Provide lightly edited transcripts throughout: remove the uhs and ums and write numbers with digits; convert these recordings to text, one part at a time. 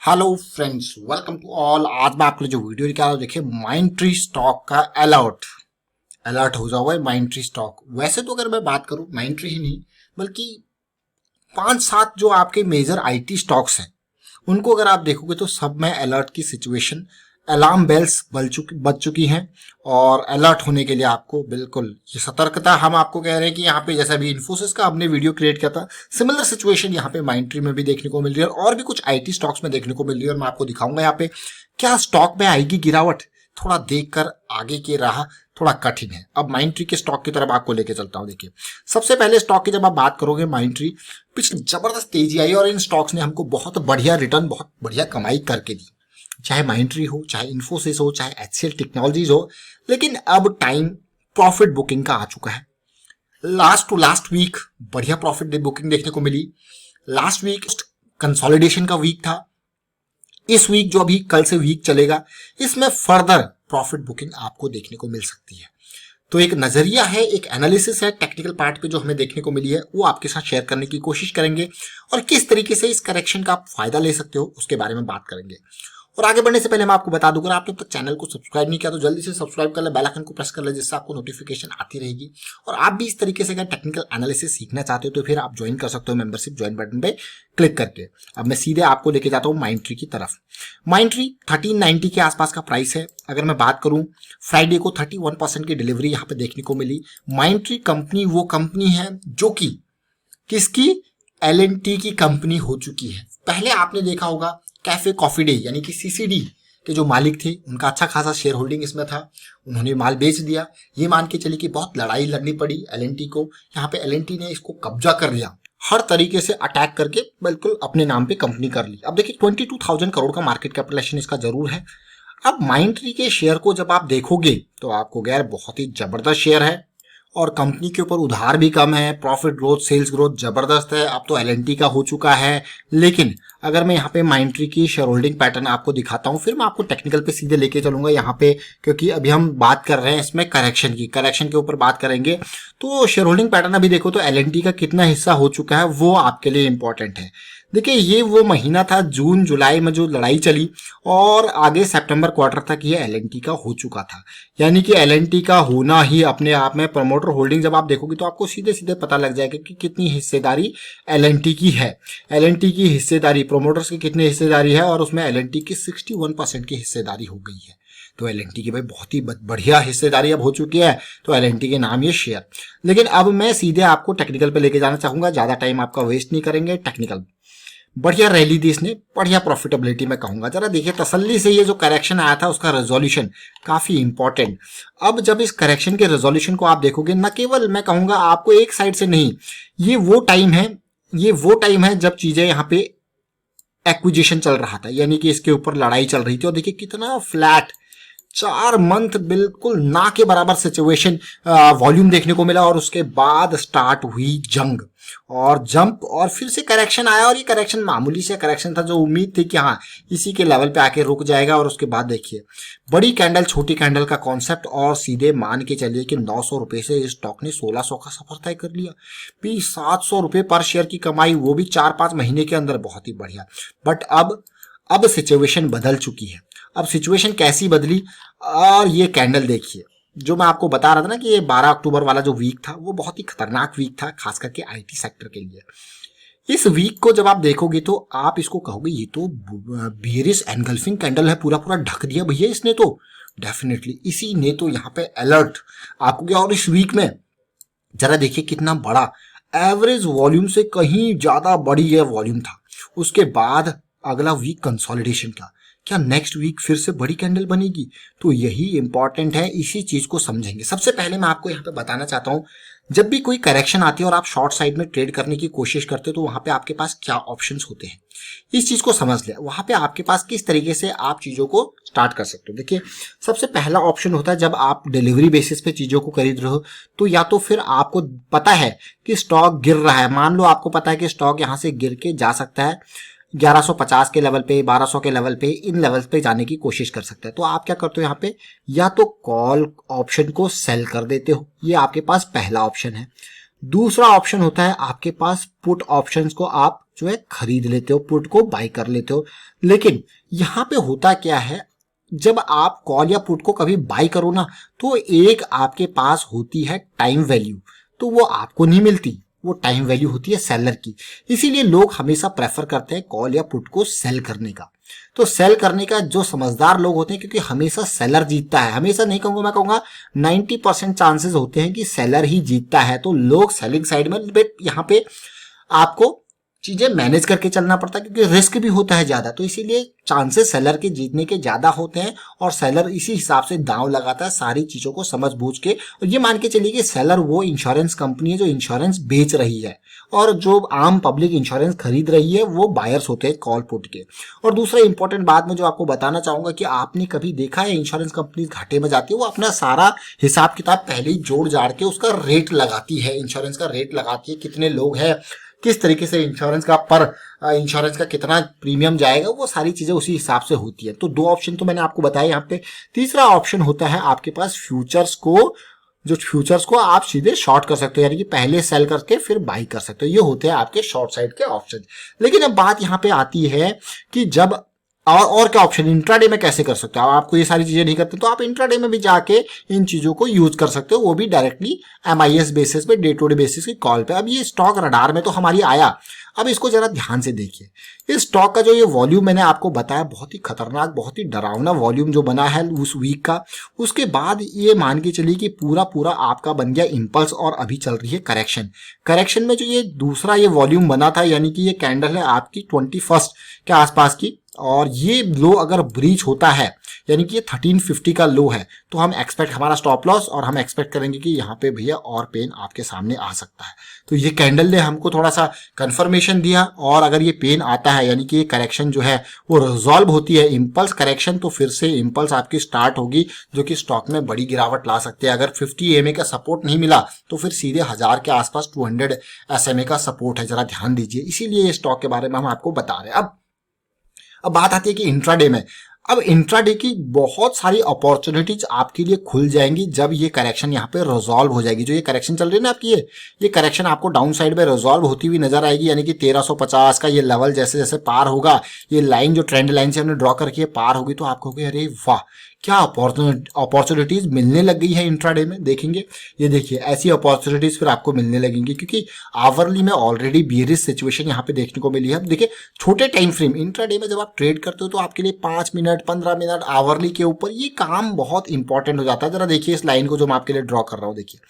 Hello friends, welcome to all. आज मैं आपके लिए जो वीडियो निकाला हूं, देखिए माइंडट्री स्टॉक का अलर्ट हो जाओ है माइंडट्री स्टॉक। वैसे तो अगर मैं बात करूं माइंडट्री ही नहीं बल्कि 5-7 जो आपके मेजर आईटी स्टॉक्स हैं उनको अगर आप देखोगे तो सब में अलर्ट की सिचुएशन, अलार्म बेल्स बज चुकी हैं और अलर्ट होने के लिए आपको बिल्कुल ये सतर्कता हम आपको कह रहे हैं कि यहाँ पे जैसा भी इन्फोसिस का हमने वीडियो क्रिएट किया था, सिमिलर सिचुएशन यहाँ पे माइंडट्री में भी देखने को मिल रही है और भी कुछ आईटी स्टॉक्स में देखने को मिल रही है। और मैं आपको दिखाऊंगा यहाँ पे क्या स्टॉक में आएगी गिरावट। थोड़ा देखकर आगे की राह थोड़ा कठिन है। अब माइंडट्री के स्टॉक की तरफ आपको लेके चलता हूं। देखिए सबसे पहले स्टॉक की जब आप बात करोगे, माइंडट्री पिछले जबरदस्त तेजी आई और इन स्टॉक्स ने हमको बहुत बढ़िया रिटर्न, बहुत बढ़िया कमाई करके दी, चाहे माइंडट्री हो, चाहे इन्फोसिस हो, चाहे एचसीएल टेक्नोलॉजीज हो। लेकिन अब टाइम प्रॉफिट बुकिंग का आ चुका है। लास्ट टू लास्ट वीक बढ़िया प्रॉफिट बुकिंग देखने को मिली। लास्ट वीक कंसोलिडेशन का वीक था। इस वीक जो अभी कल से वीक चलेगा, इसमें फर्दर प्रॉफिट बुकिंग आपको देखने को मिल सकती है। तो एक नजरिया है, एक एनालिसिस है टेक्निकल पार्ट पे जो हमें देखने को मिली है, वो आपके साथ शेयर करने की कोशिश करेंगे और किस तरीके से इस करेक्शन का आप फायदा ले सकते हो उसके बारे में बात करेंगे। और आगे बढ़ने से पहले मैं आपको बता दूं, अगर आपने अब तक चैनल को सब्सक्राइब नहीं किया तो जल्दी से सब्सक्राइब कर ले, बेल आइकन को प्रेस कर ले, जिससे आपको नोटिफिकेशन आती रहेगी। और आप भी इस तरीके से अगर टेक्निकल एनालिसिस सीखना चाहते हो तो फिर आप ज्वाइन कर सकते हो मेंबरशिप ज्वाइन बटन पे क्लिक करके। अब मैं सीधे आपको लेके जाता हूँ माइंडट्री की तरफ। माइंडट्री 1390 के आसपास का प्राइस है। अगर मैं बात करूं, फ्राइडे को 31% की डिलीवरी यहाँ पे देखने को मिली। माइंडट्री कंपनी वो कंपनी है जो कि किसकी, एल&टी की कंपनी हो चुकी है। पहले आपने देखा होगा कैफे कॉफी डे यानी कि सीसीडी के जो मालिक थे उनका अच्छा खासा शेयर होल्डिंग इसमें था। उन्होंने माल बेच दिया। ये मान के चलिए कि बहुत लड़ाई लड़नी पड़ी एल&टी को। यहाँ पे एल&टी ने इसको कब्जा कर लिया, हर तरीके से अटैक करके बिल्कुल अपने नाम पे कंपनी कर ली। अब देखिए 22,000 करोड़ का मार्केट कैपिटलाइजेशन इसका जरूर है। अब माइंडट्री के शेयर को जब आप देखोगे तो आपको यार बहुत ही जबरदस्त शेयर है और कंपनी के ऊपर उधार भी कम है, प्रॉफिट ग्रोथ, सेल्स ग्रोथ जबरदस्त है। अब तो एल&टी का हो चुका है। लेकिन अगर मैं यहाँ पे माइंडट्री की शेयर होल्डिंग पैटर्न आपको दिखाता हूँ, फिर मैं आपको टेक्निकल पे सीधे लेके चलूंगा यहाँ पे, क्योंकि अभी हम बात कर रहे हैं इसमें करेक्शन के ऊपर बात करेंगे। तो शेयर होल्डिंग पैटर्न अभी देखो तो एल&टी का कितना हिस्सा हो चुका है वो आपके लिए इंपॉर्टेंट है। देखिए ये वो महीना था जून जुलाई में जो लड़ाई चली और आगे सितंबर क्वार्टर तक ये एल&टी का हो चुका था। यानी कि एल&टी का होना ही अपने आप में, प्रमोटर होल्डिंग जब आप देखोगे तो आपको सीधे सीधे पता लग जाएगा कि कितनी हिस्सेदारी एल&टी की है। एल&टी की हिस्सेदारी, प्रोमोटर्स की कितनी हिस्सेदारी है और उसमें एल&टी की 61% की हिस्सेदारी हो गई है। तो एल&टी की भाई बहुत ही बढ़िया हिस्सेदारी अब हो चुकी है, तो एल&टी के नाम ये शेयर। लेकिन अब मैं सीधे आपको टेक्निकल पे लेके जाना चाहूंगा, ज्यादा टाइम आपका वेस्ट नहीं करेंगे। टेक्निकल बढ़िया रैली दी इसने, बढ़िया प्रॉफिटेबिलिटी में कहूंगा। जरा देखिए तसल्ली से ये जो करेक्शन आया था उसका रेजोल्यूशन काफी इंपॉर्टेंट। अब जब इस करेक्शन के रेजोल्यूशन को आप देखोगे, न केवल मैं कहूंगा आपको एक साइड से नहीं, ये वो टाइम है जब चीजें यहाँ पे एक्विजिशन चल रहा था, यानी कि इसके ऊपर लड़ाई चल रही थी। और देखिए कितना फ्लैट 4 मंथ बिल्कुल ना के बराबर सिचुएशन, वॉल्यूम देखने को मिला और उसके बाद स्टार्ट हुई जंग और जंप और फिर से करेक्शन आया। और ये करेक्शन मामूली से करेक्शन था, जो उम्मीद थी कि हाँ इसी के लेवल पे आके रुक जाएगा। और उसके बाद देखिए बड़ी कैंडल छोटी कैंडल का कॉन्सेप्ट और सीधे मान के चलिए कि 900 रुपए से इस स्टॉक ने 1600 का सफर तय कर लिया। भी 700 रुपए पर शेयर की कमाई, वो भी 4-5 महीने के अंदर, बहुत ही बढ़िया। बट अब सिचुएशन बदल चुकी है। अब सिचुएशन कैसी बदली, और ये कैंडल देखिए जो मैं आपको बता रहा था ना कि ये 12 अक्टूबर वाला जो वीक था वो बहुत ही खतरनाक वीक था, खास करके आईटी सेक्टर के लिए। इस वीक को जब आप देखोगे तो आप इसको कहोगे ये तो बेरिश एनगल्फिंग कैंडल है, पूरा पूरा ढक दिया भैया इसने तो। डेफिनेटली इसी ने तो यहाँ पे अलर्ट आपको किया। और इस वीक में जरा देखिए कितना बड़ा, एवरेज वॉल्यूम से कहीं ज्यादा बड़ी ये वॉल्यूम था। उसके बाद अगला वीक कंसोलिडेशन का, क्या नेक्स्ट वीक फिर से बड़ी कैंडल बनेगी? तो यही इंपॉर्टेंट है, इसी चीज को समझेंगे। सबसे पहले मैं आपको यहाँ पे बताना चाहता हूँ, जब भी कोई करेक्शन आती है और आप शॉर्ट साइड में ट्रेड करने की कोशिश करते हो तो वहां पे आपके पास क्या ऑप्शंस होते हैं, इस चीज को समझ ले। वहां पे आपके पास किस तरीके से आप चीजों को स्टार्ट कर सकते हो। देखिए सबसे पहला ऑप्शन होता है जब आप डिलीवरी बेसिस पे चीजों को खरीद रहे हो, तो या तो फिर आपको पता है कि स्टॉक गिर रहा है, मान लो आपको पता है कि स्टॉक यहाँ से गिर के जा सकता है 1150 के लेवल पे, 1200 के लेवल पे, इन लेवल्स पे जाने की कोशिश कर सकते हैं। तो आप क्या करते हो यहाँ पे, या तो कॉल ऑप्शन को सेल कर देते हो, ये आपके पास पहला ऑप्शन है। दूसरा ऑप्शन होता है आपके पास पुट ऑप्शंस को आप जो है खरीद लेते हो, पुट को बाय कर लेते हो। लेकिन यहाँ पे होता क्या है, जब आप कॉल या पुट को कभी बाय करो ना, तो एक आपके पास होती है टाइम वैल्यू, तो वो आपको नहीं मिलती, वो टाइम वैल्यू होती है सेलर की। इसीलिए लोग हमेशा प्रेफर करते हैं कॉल या पुट को सेल करने का। तो सेल करने का जो समझदार लोग होते हैं, क्योंकि हमेशा सेलर जीतता है, हमेशा नहीं कहूंगा, मैं कहूंगा 90% चांसेस होते हैं कि सेलर ही जीतता है। तो लोग सेलिंग साइड में यहाँ पे आपको चीजें मैनेज करके चलना पड़ता है, क्योंकि रिस्क भी होता है ज्यादा, तो इसीलिए चांसेस सेलर के जीतने के ज्यादा होते हैं। और सेलर इसी हिसाब से दांव लगाता है सारी चीजों को समझ बूझ के। और ये मान के चलिए कि सेलर वो इंश्योरेंस कंपनी है जो इंश्योरेंस बेच रही है, और जो आम पब्लिक इंश्योरेंस खरीद रही है वो बायर्स होते हैं कॉल पुट के। और दूसरा इंपॉर्टेंट बात मैं जो आपको बताना चाहूंगा कि आपने कभी देखा है इंश्योरेंस कंपनी घाटे में जाती है, वो अपना सारा हिसाब किताब पहले ही जोड़ जाड़ के उसका रेट लगाती है, इंश्योरेंस का रेट लगाती है, कितने लोग हैं, किस तरीके से इंश्योरेंस का कितना प्रीमियम जाएगा, वो सारी चीजें उसी हिसाब से होती है। तो दो ऑप्शन तो मैंने आपको बताया यहाँ पे। तीसरा ऑप्शन होता है आपके पास फ्यूचर्स को आप सीधे शॉर्ट कर सकते हो, यानी कि पहले सेल करके फिर बाई कर सकते हो। ये होते हैं आपके शॉर्ट साइड के ऑप्शन। लेकिन अब बात यहाँ पे आती है कि जब और क्या ऑप्शन, इंट्राडे में कैसे कर सकते हो। आपको ये सारी चीजें नहीं करते तो आप इंट्राडे में भी जाके इन चीजों को यूज कर सकते हो, वो भी डायरेक्टली MIS बेसिस पे, डे टू डे बेसिस की कॉल पे। अब ये स्टॉक रडार में तो हमारी आया, अब इसको जरा ध्यान से देखिए। इस स्टॉक का जो ये वॉल्यूम मैंने आपको बताया, बहुत ही खतरनाक, बहुत ही डरावना वॉल्यूम जो बना है उस वीक का। उसके बाद ये मान के चलिए कि पूरा आपका बन गया इंपल्स, और अभी चल रही है करेक्शन में जो ये दूसरा ये वॉल्यूम बना था, यानी कि ये कैंडल है आपकी 21 के आसपास की, और ये लो अगर ब्रीच होता है, यानी कि ये 1350 का लो है, तो हम एक्सपेक्ट हमारा स्टॉप लॉस, और हम एक्सपेक्ट करेंगे कि यहाँ पे भैया और पेन आपके सामने आ सकता है। तो ये कैंडल ने हमको थोड़ा सा कंफर्मेशन दिया, और अगर ये पेन आता है, यानी कि ये करेक्शन जो है वो रिजॉल्व होती है इम्पल्स करेक्शन, तो फिर से इम्पल्स आपकी स्टार्ट होगी, जो कि स्टॉक में बड़ी गिरावट ला सकते हैं। अगर 50 EMA का सपोर्ट नहीं मिला तो फिर सीधे 1000 के आसपास 200 SMA का सपोर्ट है, जरा ध्यान दीजिए। इसीलिए ये स्टॉक के बारे में हम आपको बता रहे हैं। अब बात आती है कि इंट्राडे में, अब इंट्राडे की बहुत सारी अपॉर्चुनिटीज आपके लिए खुल जाएंगी जब ये करेक्शन यहाँ पे रिजॉल्व हो जाएगी। जो ये करेक्शन चल रही है ना आपकी, ये करेक्शन आपको डाउन साइड में रिजॉल्व होती हुई नजर आएगी, यानी कि 1350 का ये लेवल जैसे जैसे पार होगा, ये लाइन जो ट्रेंड लाइन से हमने ड्रॉ करके है पार होगी, तो आपको कहोगे अरे वाह, क्या अपॉर्चुनिटीज मिलने लग गई है इंट्राडे में। देखेंगे, ये देखिए ऐसी अपॉर्चुनिटीज फिर आपको मिलने लगेंगी, क्योंकि आवरली में ऑलरेडी बेरिश सिचुएशन यहाँ पे देखने को मिली है। अब देखिए छोटे टाइम फ्रेम इंट्राडे में जब आप ट्रेड करते हो तो आपके लिए 5 मिनट 15 मिनट आवरली के ऊपर ये काम बहुत इंपॉर्टेंट हो जाता है। जरा देखिए इस लाइन को जो मैं आपके लिए ड्रॉ कर रहा हूँ, देखिए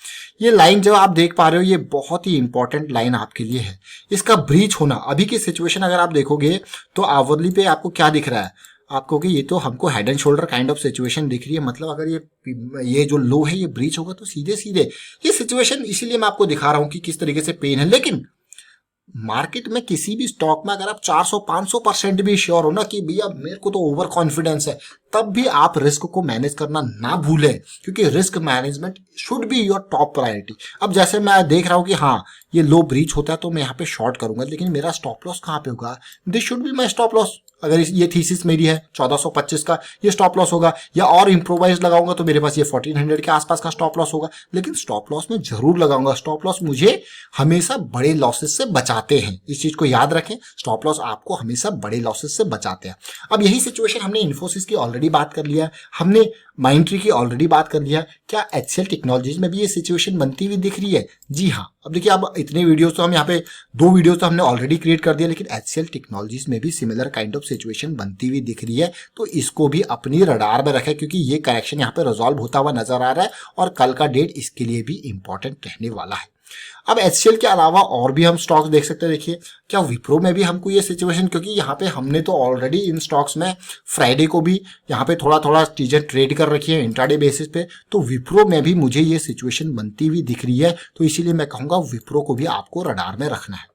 ये लाइन जो आप देख पा रहे हो, ये बहुत ही इंपॉर्टेंट लाइन आपके लिए है। इसका ब्रीच होना, अभी की सिचुएशन अगर आप देखोगे तो आवरली पे आपको क्या दिख रहा है, आपको कि ये तो हमको head and shoulder kind of situation दिख रही है। मतलब अगर ये जो लो है ये ब्रीच होगा तो सीधे सीधे ये सिचुएशन, इसीलिए मैं आपको दिखा रहा हूं कि किस तरीके से पेन है। लेकिन मार्केट में किसी भी स्टॉक में अगर आप 400-500% भी श्योर हो ना कि भैया मेरे को तो ओवर कॉन्फिडेंस है, तब भी आप रिस्क को मैनेज करना ना भूलें, क्योंकि risk management should be your top priority. अब जैसे मैं देख रहा हूं कि हाँ ये लो ब्रीच होता है तो मैं यहाँ पे शॉर्ट करूंगा, लेकिन मेरा स्टॉप लॉस कहाँ पे होगा, this should be my stop loss. अगर ये थीसिस मेरी है 1425 का ये स्टॉप लॉस होगा, या और इंप्रोवाइज लगाऊंगा तो मेरे पास ये 1400 के आसपास का स्टॉप लॉस होगा। लेकिन स्टॉप लॉस में जरूर लगाऊंगा, स्टॉप लॉस मुझे हमेशा बड़े लॉसेस से बचाते हैं, इस चीज को याद रखें, स्टॉप लॉस आपको हमेशा बड़े लॉसेस से बचाते हैं। अब यही सिचुएशन हमने इन्फोसिस की ऑलरेडी बात कर लिया, हमने माइंडट्री की ऑलरेडी बात कर लिया, क्या HCL टेक्नोलॉजीज में भी ये सिचुएशन बनती हुई दिख रही है? जी हाँ। अब देखिए, अब इतने वीडियोस तो हम यहाँ पे 2 वीडियोस तो हमने ऑलरेडी क्रिएट कर दिया, लेकिन HCL टेक्नोलॉजीज में भी सिमिलर काइंड ऑफ सिचुएशन बनती हुई दिख रही है, तो इसको भी अपनी रडार में रखें, क्योंकि ये करेक्शन यहाँ पे रिजॉल्व होता हुआ नजर आ रहा है, और कल का डेट इसके लिए भी इंपॉर्टेंट रहने वाला है। अब HCL के अलावा और भी हम स्टॉक्स देख सकते हैं। देखिए क्या विप्रो में भी हमको ये सिचुएशन, क्योंकि यहाँ पे हमने तो ऑलरेडी इन स्टॉक्स में फ्राइडे को भी यहाँ पे थोड़ा थोड़ा चीजें ट्रेड कर रखी है इंट्राडे बेसिस पे, तो विप्रो में भी मुझे ये सिचुएशन बनती हुई दिख रही है, तो इसीलिए मैं कहूंगा विप्रो को भी आपको रडार में रखना है।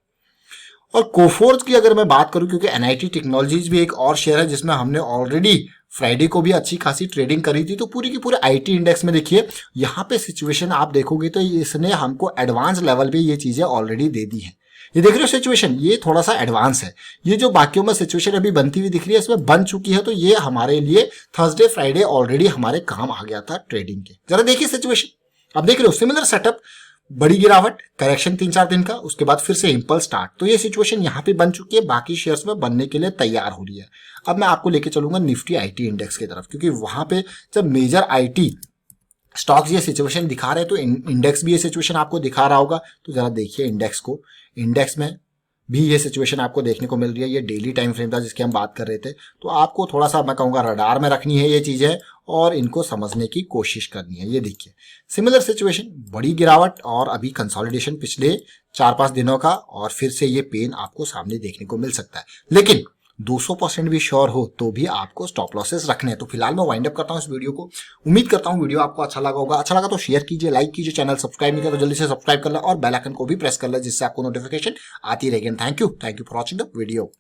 और कोफोर्ज की अगर मैं बात करूं, क्योंकि NIT टेक्नोलॉजीज भी एक और शेयर है जिसमें हमने ऑलरेडी फ्राइडे को भी अच्छी खासी ट्रेडिंग करी थी, तो पूरी की पूरे IT इंडेक्स में देखिए यहाँ पे सिचुएशन आप देखोगे तो इसने हमको एडवांस लेवल पे ये चीजें ऑलरेडी दे दी हैं। ये देख रहे हो सिचुएशन, ये थोड़ा सा एडवांस है। ये जो बाकियों में सिचुएशन अभी बनती हुई दिख रही है इसमें बन चुकी है, तो ये हमारे लिए थर्सडे फ्राइडे ऑलरेडी हमारे काम आ गया था ट्रेडिंग के। जरा देखिए सिचुएशन, अब देख रहे हो सिमिलर सेटअप, बड़ी गिरावट, करेक्शन 3-4 दिन का, उसके बाद फिर से इम्पल्स स्टार्ट। तो ये सिचुएशन यहाँ पे बन चुकी है, बाकी शेयर्स में बनने के लिए तैयार हो रही है। अब मैं आपको लेके चलूंगा निफ्टी आईटी इंडेक्स की तरफ, क्योंकि वहां पे जब मेजर आईटी स्टॉक्स ये सिचुएशन दिखा रहे हैं तो इंडेक्स भी ये सिचुएशन आपको दिखा रहा होगा। तो जरा देखिए इंडेक्स को, इंडेक्स में भी ये सिचुएशन आपको देखने को मिल रही है। ये डेली टाइम फ्रेम था जिसकी हम बात कर रहे थे। तो आपको थोड़ा सा मैं कहूँगा रडार में रखनी है ये चीज़ें और इनको समझने की कोशिश करनी है। ये देखिए सिमिलर सिचुएशन, बड़ी गिरावट और अभी कंसोलिडेशन पिछले 4-5 दिनों का, और फिर से ये पेन आपको सामने देखने को मिल सकता है। लेकिन 200% भी श्योर हो तो भी आपको स्टॉप लॉसेस रखने हैं। तो फिलहाल मैं वाइंड अप करता हूँ इस वीडियो को। उम्मीद करता हूँ वीडियो आपको अच्छा लगा होगा। अच्छा लगा तो शेयर कीजिए, लाइक कीजिए, चैनल सब्सक्राइब नहीं किया तो जल्दी से सब्सक्राइब कर लें और बेल आइकन को भी प्रेस कर लें, जिससे आपको नोटिफिकेशन आती रहेगी। Thank you for watching the video.